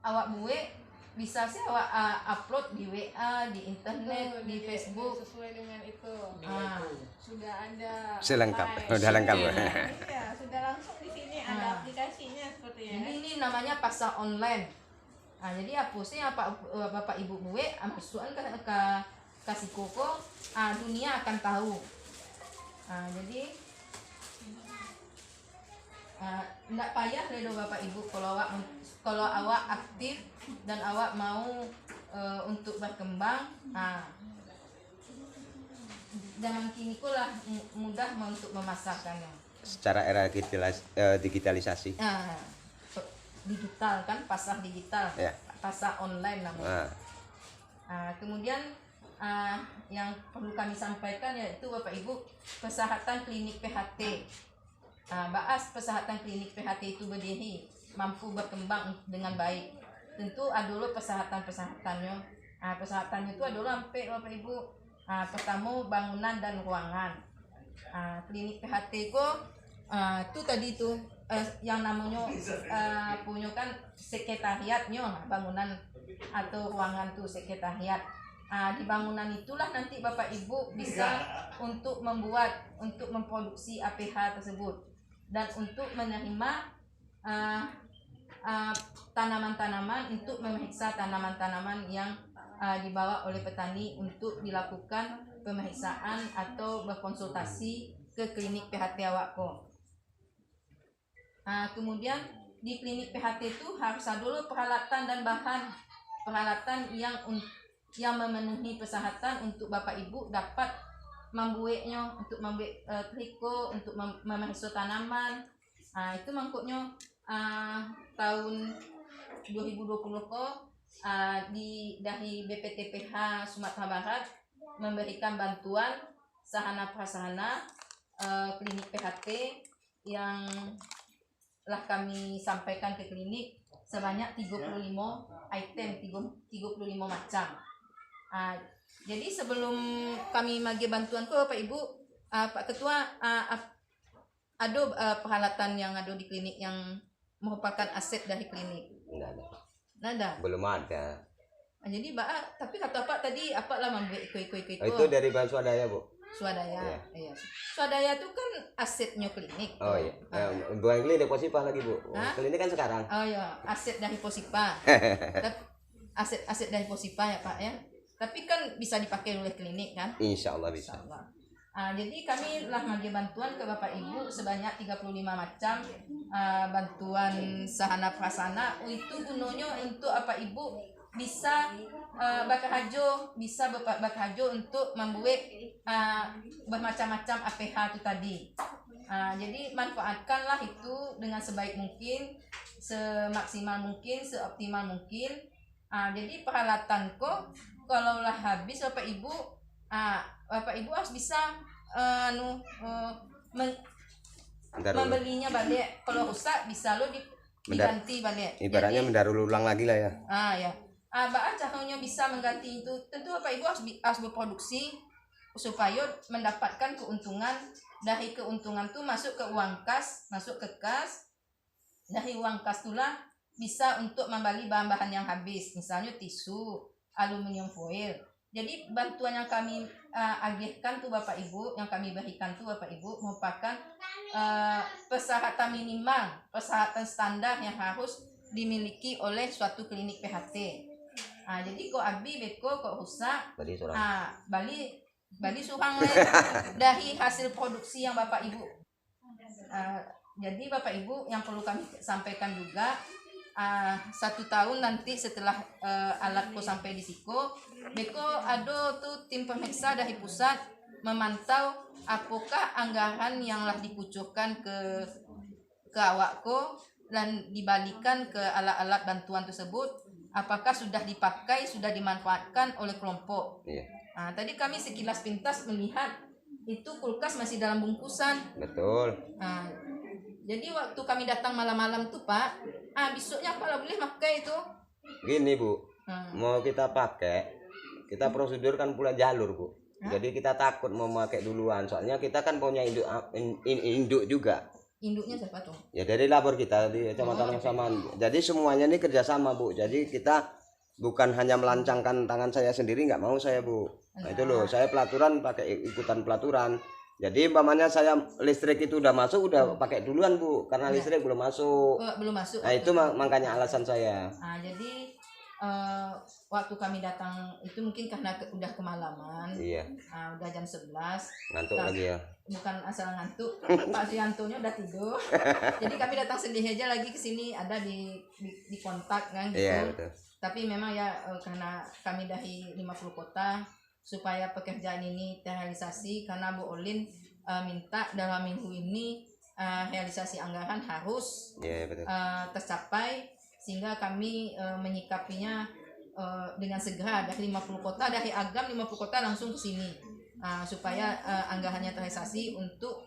awak buat bisa sih awak upload di WA, di internet, di Facebook sesuai dengan itu. Sudah ada selengkap, file. udah lengkap. Iya, sudah langsung di sini ada aplikasinya seperti ya. Jadi ini namanya pasar online. Jadi apa sih apa bapak ibu buat masukkan ke si koko, dunia akan tahu. Jadi enggak payah deh bapak ibu kalau awak aktif dan awak mau untuk berkembang. Zaman kini lah mudah untuk memasarkannya Secara era digitalisasi. Digital kan, pasar digital Ya. Pasar online namanya. Kemudian yang perlu kami sampaikan yaitu bapak ibu kesehatan klinik PHT. Bahas kesehatan klinik PHT itu berdiri mampu berkembang dengan baik. Tentu ada dulu pesahatannya. Pesahatannya itu ada dulu sampai bapak ibu. Pertama bangunan dan ruangan. Klinik PHT itu tadi tuh yang namanya punya kan sekretariatnya, bangunan atau ruangan tuh sekretariat. Di bangunan itulah nanti bapak ibu bisa untuk memproduksi APH tersebut dan untuk menerima tanaman-tanaman, untuk memeriksa tanaman-tanaman yang dibawa oleh petani untuk dilakukan pemeriksaan atau berkonsultasi ke klinik PHT awakku. Kemudian di klinik PHT itu harus ada dulu peralatan dan bahan peralatan yang memenuhi kesehatan untuk bapak ibu dapat membuatnya, untuk membuat triko, untuk memeriksa tanaman. Itu mangkuknya tahun 2020 dari BPTPH Sumatera Barat memberikan bantuan sarana prasarana klinik PHT yang lah kami sampaikan ke klinik sebanyak 35 item, 35 macam. Jadi sebelum kami bagi bantuan ke Bapak Ibu, Pak Ketua, ada peralatan yang ada di klinik yang merupakan aset dari klinik? Nggak ada. Belum ada. Jadi tapi kata Pak tadi apa lah membuat iko. Itu dari bahan swadaya, Bu. Swadaya. Iya. Iya. Swadaya itu kan asetnya klinik. Oh iya. Bukan klinik Posipah lagi, Bu. Klinik kan sekarang. Oh iya, aset dari Posipah. aset dari Posipah ya Pak ya. Tapi kan bisa dipakai oleh klinik kan? Insya Allah bisa. Insya Allah. Jadi kami lah bagi bantuan ke Bapak Ibu sebanyak 35 macam bantuan sarana prasarana. Itu gunanya untuk Bapak Ibu bisa berhajo untuk membuat bermacam-macam APH itu tadi. Jadi manfaatkanlah itu dengan sebaik mungkin, semaksimal mungkin, seoptimal mungkin. Jadi peralatan kalau lah habis Bapak Ibu harus bisa membelinya balik. Kalau rusak bisa lo diganti balik. Ibaratnya mendarur ulang lagi lah ya. Ya. Caranya bisa mengganti itu. Tentu Bapak Ibu harus berproduksi supaya mendapatkan keuntungan. Dari keuntungan itu masuk ke uang kas, masuk ke kas. Dari uang kas itulah bisa untuk membeli bahan-bahan yang habis, misalnya tisu, aluminium foil. Jadi bantuan yang kami agihkan tuh Bapak Ibu, yang kami berikan tuh Bapak Ibu merupakan persyaratan minimal, persyaratan standar yang harus dimiliki oleh suatu klinik PHT. Jadi kok abi beko kok rusak, bali surang dari hasil produksi yang Bapak Ibu. Jadi Bapak Ibu yang perlu kami sampaikan juga, 1 tahun nanti setelah alatku sampai di Siko, beko ada tuh tim pemeriksa dari pusat memantau apakah anggaran yang telah dikucurkan ke awakku dan dibalikan ke alat-alat bantuan tersebut, apakah sudah dipakai, sudah dimanfaatkan oleh kelompok. Iya. Tadi kami sekilas pintas melihat itu kulkas masih dalam bungkusan. Betul. Jadi waktu kami datang malam-malam tuh Pak, besoknya Pak lah boleh pakai itu. Gini Bu, mau kita pakai, kita prosedur kan pula jalur Bu. Jadi kita takut mau pakai duluan, soalnya kita kan punya induk juga. induknya siapa tuh? Ya dari labor kita di kecamatan Saman. Jadi semuanya ini kerjasama Bu. Jadi kita bukan hanya melancangkan tangan saya sendiri, nggak mau saya Bu. Nah itu loh, saya pelaturan pakai ikutan pelaturan. Jadi umpamanya saya listrik itu udah masuk, udah pakai duluan Bu, karena listrik belum masuk. Belum masuk. Nah itu makanya alasan saya. Jadi waktu kami datang itu mungkin karena udah kemalaman. Iya. Udah jam 11. Ngantuk lagi ya. Bukan asal ngantuk, Pak Suyantonya udah tidur. Jadi kami datang sendiri aja lagi ke sini, ada di kontak kan gitu. Iya, betul. Tapi memang ya karena kami dari 50 kota supaya pekerjaan ini terrealisasi, karena Bu Olin minta dalam minggu ini realisasi anggaran harus tercapai, sehingga kami menyikapinya dengan segera dari 50 kota, dari Agam 50 kota langsung ke sini supaya anggarannya terrealisasi untuk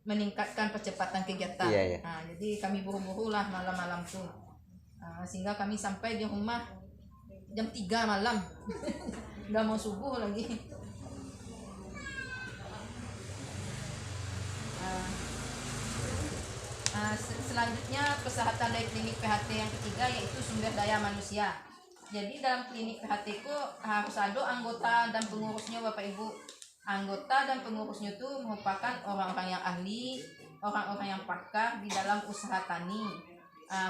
meningkatkan percepatan kegiatan. Iya. Jadi kami buru-buru lah malam-malam tuh, sehingga kami sampai di rumah jam 3 malam. Udah mau subuh lagi. Selanjutnya kesehatan dari klinik PHT yang ketiga yaitu sumber daya manusia. Jadi dalam klinik PHT ku harus ada anggota dan pengurusnya Bapak Ibu. Anggota dan pengurusnya itu merupakan orang-orang yang ahli, orang-orang yang pakar di dalam usaha tani,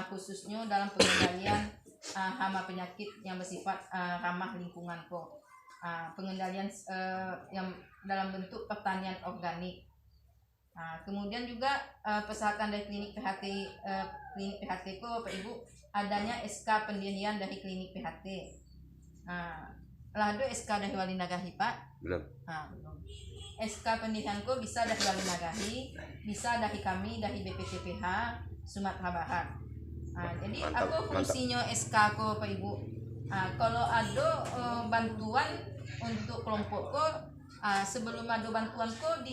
khususnya dalam pengendalian hama penyakit yang bersifat ramah lingkungan kok. Pengendalian yang dalam bentuk pertanian organik. Kemudian juga persyaratan dari klinik PHT kok Bapak Ibu, adanya SK pendirian dari klinik PHT. Lah ada SK dari Wali Nagari Pak? Belum. Belum. SK pendirian kok bisa dari Wali Nagari, bisa dari kami dari BPTPH Sumatera Barat. Jadi apa fungsinya SK kok Pak Ibu? Kalau ada bantuan untuk kelompok kok, sebelum ada bantuan kok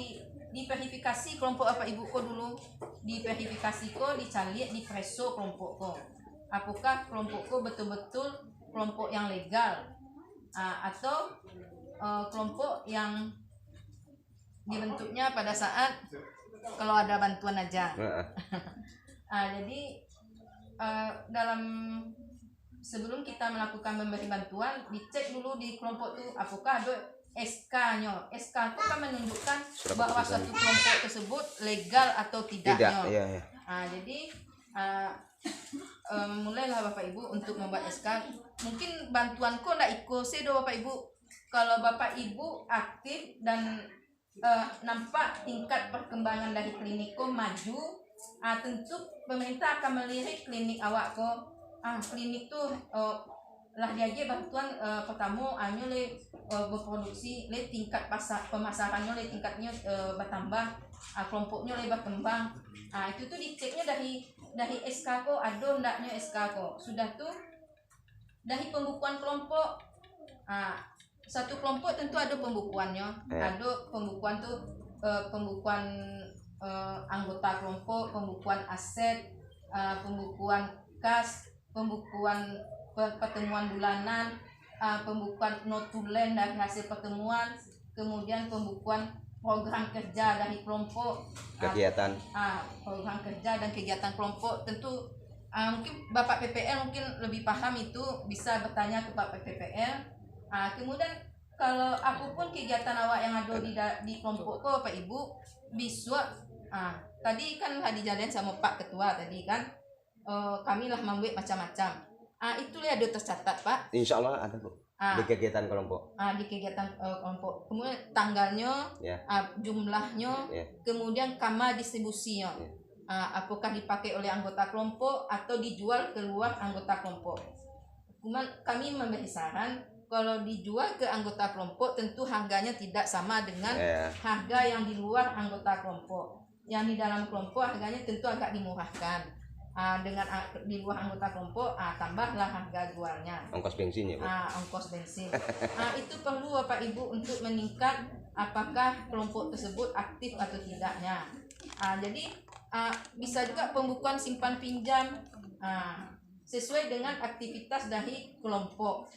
diverifikasi kelompok apa Ibu kok dulu, diverifikasi kok, dicari, dipreso kelompok kok. Apakah kelompok kok betul-betul kelompok yang legal atau kelompok yang dibentuknya pada saat kalau ada bantuan aja. Jadi dalam sebelum kita melakukan memberi bantuan, dicek dulu di kelompok itu apakah ada SK-nya. SK itu kan menunjukkan bahwa suatu kelompok tersebut legal atau tidaknya. Iya. Jadi mulailah Bapak Ibu untuk membuat SK. Mungkin bantuanku nggak ikut sih Bapak Ibu. Kalau Bapak Ibu aktif dan nampak tingkat perkembangan dari klinikku maju, tentu pemerintah akan melirik klinik awak kok. Klinik tuh lah dia bantuan pertama le berproduksi, le tingkat pemasarannya, le tingkatnya bertambah, kelompoknya le berkembang. Itu tuh diceknya dari SK ko, ada ndaknya SK ko. Sudah tuh dari pembukuan kelompok. Satu kelompok tentu ada pembukuannya. Ada pembukuan tuh pembukuan anggota kelompok, pembukuan aset, pembukuan kas, pembukuan pertemuan bulanan, pembukuan notulen dari hasil pertemuan, kemudian pembukuan program kerja dari kelompok, kegiatan, program kerja dan kegiatan kelompok. Tentu mungkin Bapak PPL mungkin lebih paham itu, bisa bertanya ke Bapak PPL. Kemudian kalau apapun kegiatan awak yang ada di kelompok kok Bapak Ibu bisa, tadi kan dijalin sama Pak Ketua tadi kan, kami lah membuat macam-macam. Itu ada tercatat Pak. Insya Allah ada Bu. Di kegiatan kelompok. Di kegiatan kelompok. Kemudian tanggalnya, jumlahnya, kemudian kamar distribusinya. Apakah dipakai oleh anggota kelompok atau dijual keluar anggota kelompok. Kemudian kami memberi saran, kalau dijual ke anggota kelompok tentu harganya tidak sama dengan harga yang di luar anggota kelompok. Yang di dalam kelompok harganya tentu agak dimurahkan. Dengan di luar anggota kelompok, tambahlah harga jualnya. Ongkos bensin ya Pak? Ongkos bensin. Itu perlu Bapak Ibu untuk meningkat apakah kelompok tersebut aktif atau tidaknya. Jadi bisa juga pembukuan simpan pinjam sesuai dengan aktivitas dari kelompok.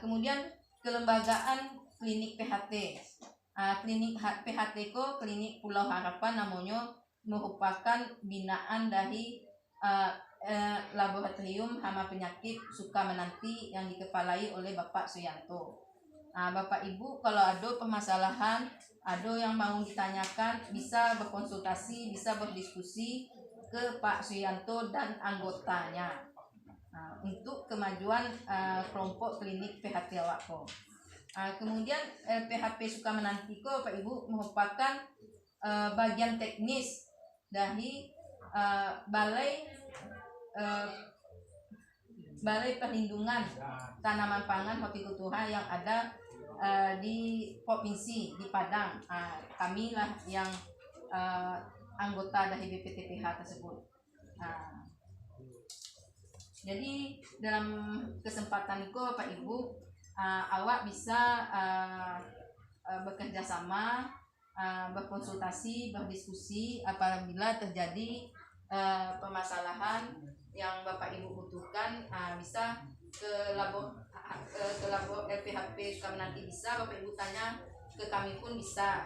Kemudian kelembagaan klinik PHT. Klinik PHT ko Klinik Pulau Harapan namanya merupakan binaan dari Laboratorium Hama Penyakit Suka Menanti yang dikepalai oleh Bapak Suyanto. Bapak Ibu kalau ada permasalahan, ada yang mau ditanyakan, bisa berkonsultasi, bisa berdiskusi ke Pak Suyanto dan anggotanya untuk kemajuan kelompok klinik PHT awakko. Kemudian PHP Suka Menanti ko Bapak Ibu merupakan bagian teknis dari balai perlindungan tanaman pangan hortikultura yang ada di provinsi di Padang. Kamilah yang anggota dari BPTPH tersebut. Jadi dalam kesempatan itu Bapak Ibu, awak bisa bekerja sama, berkonsultasi, berdiskusi apabila terjadi permasalahan yang Bapak Ibu butuhkan, bisa ke labor LPHP Suka Menanti, bisa Bapak Ibu tanya ke kami pun bisa.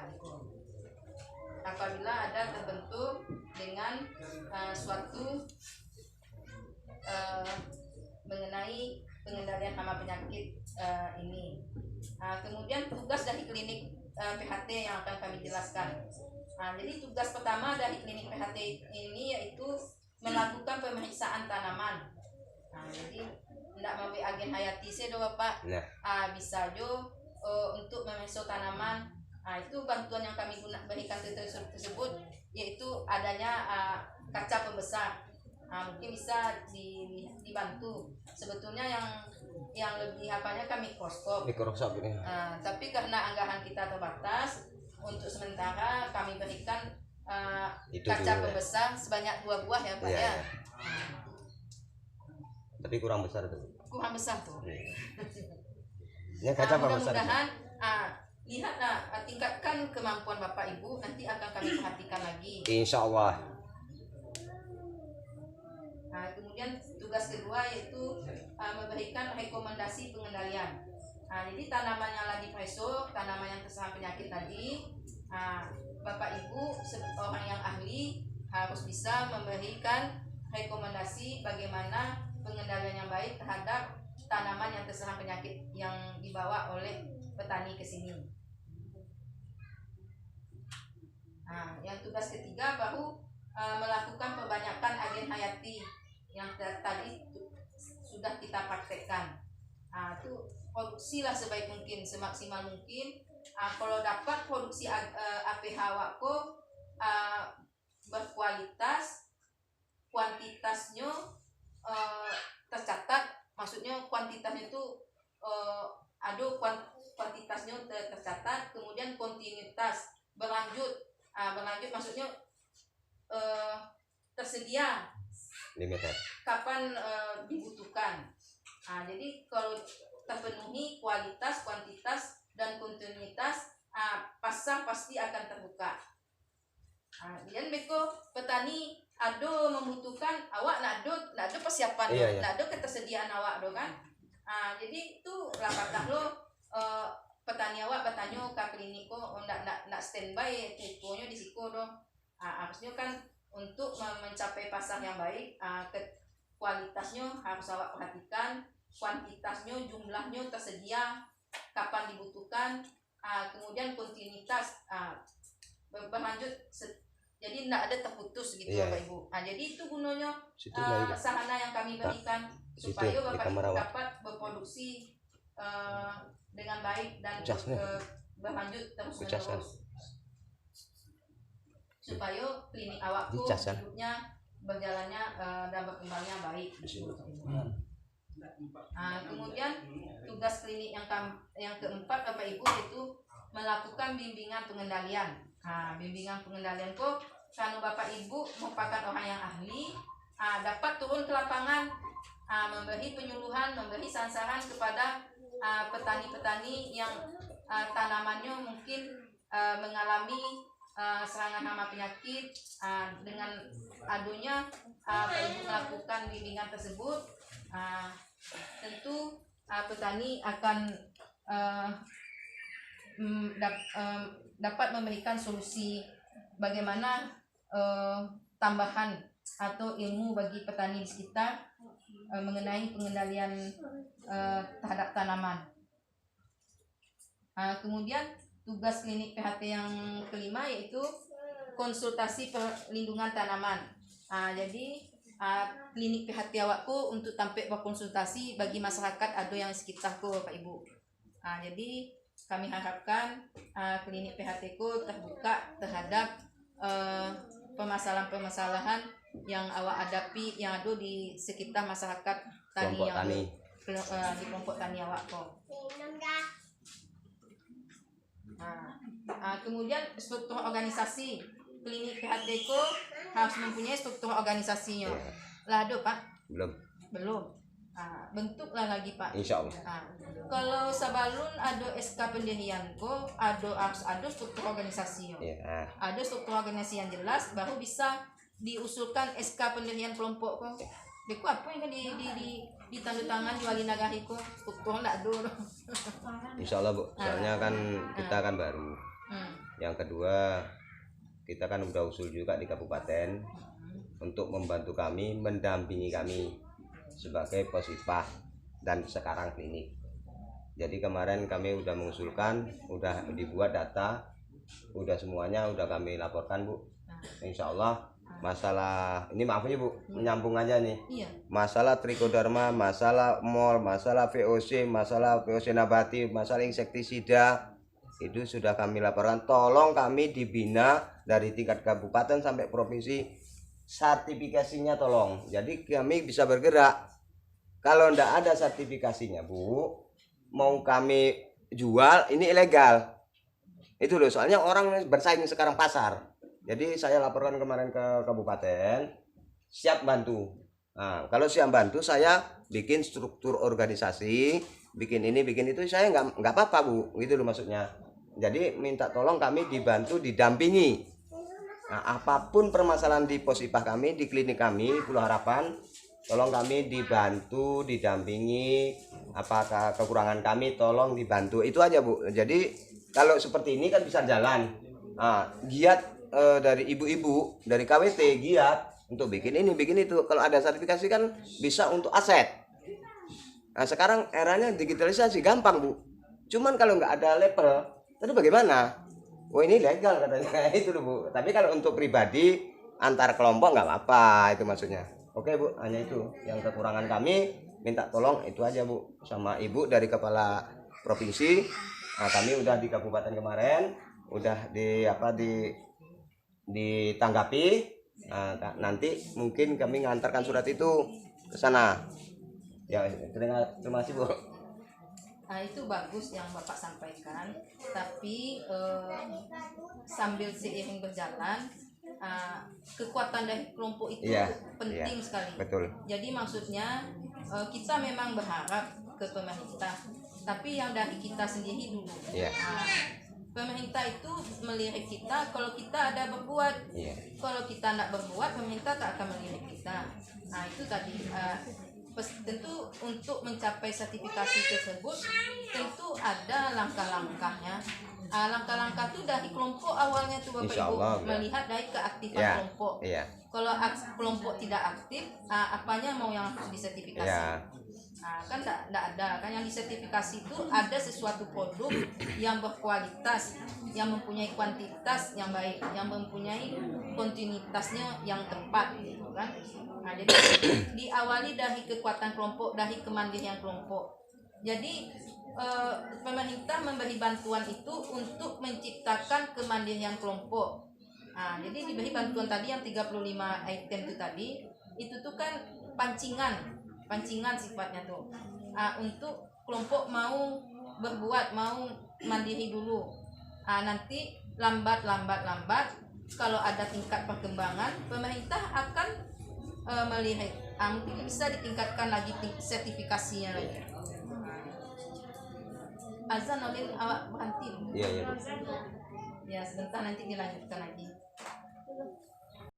Apabila ada terbentuk dengan suatu mengenai pengendalian hama penyakit ini. Kemudian tugas dari klinik PHT yang akan kami jelaskan. Jadi tugas pertama dari klinik PHT ini yaitu melakukan pemeriksaan tanaman. Jadi tidak memberi agen hayati saya Bapak. Bisa jo untuk memeriksa tanaman. Itu bantuan yang kami berikan tersebut yaitu adanya kaca pembesar. Mungkin bisa dibantu. Sebetulnya yang lebih apanya kan mikroskop ini. Tapi karena anggaran kita terbatas, untuk sementara kami berikan kaca pembesar sebanyak 2 buah ya Pak ya. Tapi kurang besar tuh. Kurang besar tuh. Ya kaca pembesar. Mudah-mudahan lihatlah, tingkatkan kemampuan Bapak Ibu, nanti akan kami perhatikan lagi. Insya Allah. Kemudian tugas kedua yaitu memberikan rekomendasi pengendalian. Jadi tanaman yang lagi preso, tanaman yang terserang penyakit tadi, Bapak Ibu orang yang ahli harus bisa memberikan rekomendasi bagaimana pengendalian yang baik terhadap tanaman yang terserang penyakit yang dibawa oleh petani ke sini. Yang tugas ketiga baru melakukan perbanyakan agen hayati yang tadi sudah kita praktekkan. Itu produksilah sebaik mungkin, semaksimal mungkin. Kalau dapat produksi APH awakko berkualitas, kuantitasnya tercatat, maksudnya kuantitasnya itu ada kuantitasnya tercatat, kemudian kontinuitas berlanjut maksudnya tersedia limiter kapan dibutuhkan. Jadi kalau terpenuhi kualitas, kuantitas dan kontinuitas, pasar pasti akan terbuka. Dan beko petani ada membutuhkan, awak nak ada persiapan, nak ada ketersediaan awak do kan. Jadi itu lapatah lo petani awak bertanya ke klinik ko nak standby tiponya di siko do. Harusnya kan untuk mencapai pasar yang baik, kualitasnya harus awak perhatikan, kuantitasnya, jumlahnya tersedia, kapan dibutuhkan, kemudian kontinuitas berlanjut, jadi tidak ada terputus gitu Bapak Ibu. Jadi itu gunanya sarana yang kami berikan supaya Bapak Ibu dapat berproduksi dengan baik dan berlanjut terus-menerus, supaya klinik awakku hidupnya berjalannya dan berkembangnya baik. Kemudian tugas klinik yang keempat Bapak Ibu yaitu melakukan bimbingan pengendalian. Bimbingan pengendalian kok karena Bapak Ibu merupakan orang yang ahli, dapat turun ke lapangan, memberi penyuluhan, memberi saran kepada petani-petani yang tanamannya mungkin mengalami serangan hama penyakit. Dengan adanya Bapak Ibu melakukan bimbingan tersebut, tentu petani akan dapat memberikan solusi bagaimana tambahan atau ilmu bagi petani di sekitar mengenai pengendalian terhadap tanaman. Kemudian tugas klinik PHT yang kelima yaitu konsultasi perlindungan tanaman. Jadi klinik PHT awakku untuk tampil berkonsultasi bagi masyarakat ada yang sekitarku Bapak Ibu. Jadi kami harapkan klinik PHT ku terbuka terhadap permasalahan-permasalahan yang awak hadapi yang ada di sekitar masyarakat tani Kelompok yang tani. di kelompok tani awak ko. Kemudian struktur organisasi klinik PHT ku harus mempunyai struktur organisasinya. Lah ada Pak? Belum. Bentuklah lagi Pak. Insya Allah. Kalau sabalun ada SK pendirian ko, harus ada struktur organisasinya. Ada struktur organisasi yang jelas, baru bisa diusulkan SK pendirian kelompok ko. Beku apa yang ditandatangan jualin nagari ko? Struktur ndak ada. Insya Allah Bu. Soalnya kan kita kan baru. Yang kedua, kita kan udah usul juga di kabupaten untuk membantu kami, mendampingi kami sebagai posipah dan sekarang klinik. Jadi kemarin kami udah mengusulkan, udah dibuat data, udah semuanya udah kami laporkan Bu. Insya Allah masalah ini maaf ya Bu, menyambung aja nih. Masalah trichoderma, masalah mol, masalah VOC, masalah VOC nabati, masalah insektisida itu sudah kami laporkan. Tolong kami dibina dari tingkat kabupaten sampai provinsi, sertifikasinya tolong. Jadi kami bisa bergerak. Kalau ndak ada sertifikasinya Bu, mau kami jual ini ilegal. Itu loh, soalnya orang bersaing sekarang pasar. Jadi saya laporkan kemarin ke kabupaten, siap bantu. Kalau siap bantu saya bikin struktur organisasi, bikin ini, bikin itu, saya nggak apa-apa Bu, gitu loh maksudnya. Jadi minta tolong kami dibantu, didampingi. Apapun permasalahan di posipah kami, di klinik kami, Pulau Harapan, tolong kami dibantu, didampingi. Apakah kekurangan kami, tolong dibantu. Itu aja Bu. Jadi kalau seperti ini kan bisa jalan. Giat dari ibu-ibu, dari KWT giat untuk bikin ini, bikin itu. Kalau ada sertifikasi kan bisa untuk aset. Sekarang eranya digitalisasi, gampang Bu. Cuman kalau nggak ada label, tadi bagaimana? Oh ini legal katanya. Itu loh Bu. Tapi kalau untuk pribadi antar kelompok nggak apa-apa, itu maksudnya. Oke Bu, hanya itu yang kekurangan kami, minta tolong itu aja Bu, sama Ibu dari kepala provinsi. Kami udah di kabupaten kemarin, udah ditanggapi. Nanti mungkin kami ngantarkan surat itu ke sana. Ya, terima kasih Bu. Itu bagus yang Bapak sampaikan, tapi sambil seiring berjalan kekuatan dari kelompok itu penting sekali. Betul. Jadi maksudnya kita memang berharap ke pemerintah, tapi yang dari kita sendiri dulu. Pemerintah itu melirik kita kalau kita ada berbuat. Kalau kita tidak berbuat, pemerintah tak akan melirik kita. Itu tadi. Tentu untuk mencapai sertifikasi tersebut tentu ada langkah-langkahnya. Langkah-langkah itu dari kelompok awalnya tuh Bapak Ibu, melihat dari keaktifan kelompok. Kalau kelompok tidak aktif, apanya mau yang harus disertifikasi? Kan tidak ada. Kan yang disertifikasi itu ada sesuatu produk yang berkualitas, yang mempunyai kuantitas yang baik, yang mempunyai kontinuitasnya yang tepat, gitu kan? Jadi diawali dari kekuatan kelompok, dari kemandirian kelompok. Jadi pemerintah memberi bantuan itu untuk menciptakan kemandirian kelompok. Jadi diberi bantuan tadi yang 35 item itu tadi, itu tuh kan pancingan sifatnya tuh. Untuk kelompok mau berbuat, mau mandiri dulu. Nanti lambat kalau ada tingkat perkembangan, pemerintah akan melihat mungkin bisa ditingkatkan lagi sertifikasinya lagi. Azan oleh awak berhenti. Iya. Ya sebentar nanti dilanjutkan lagi.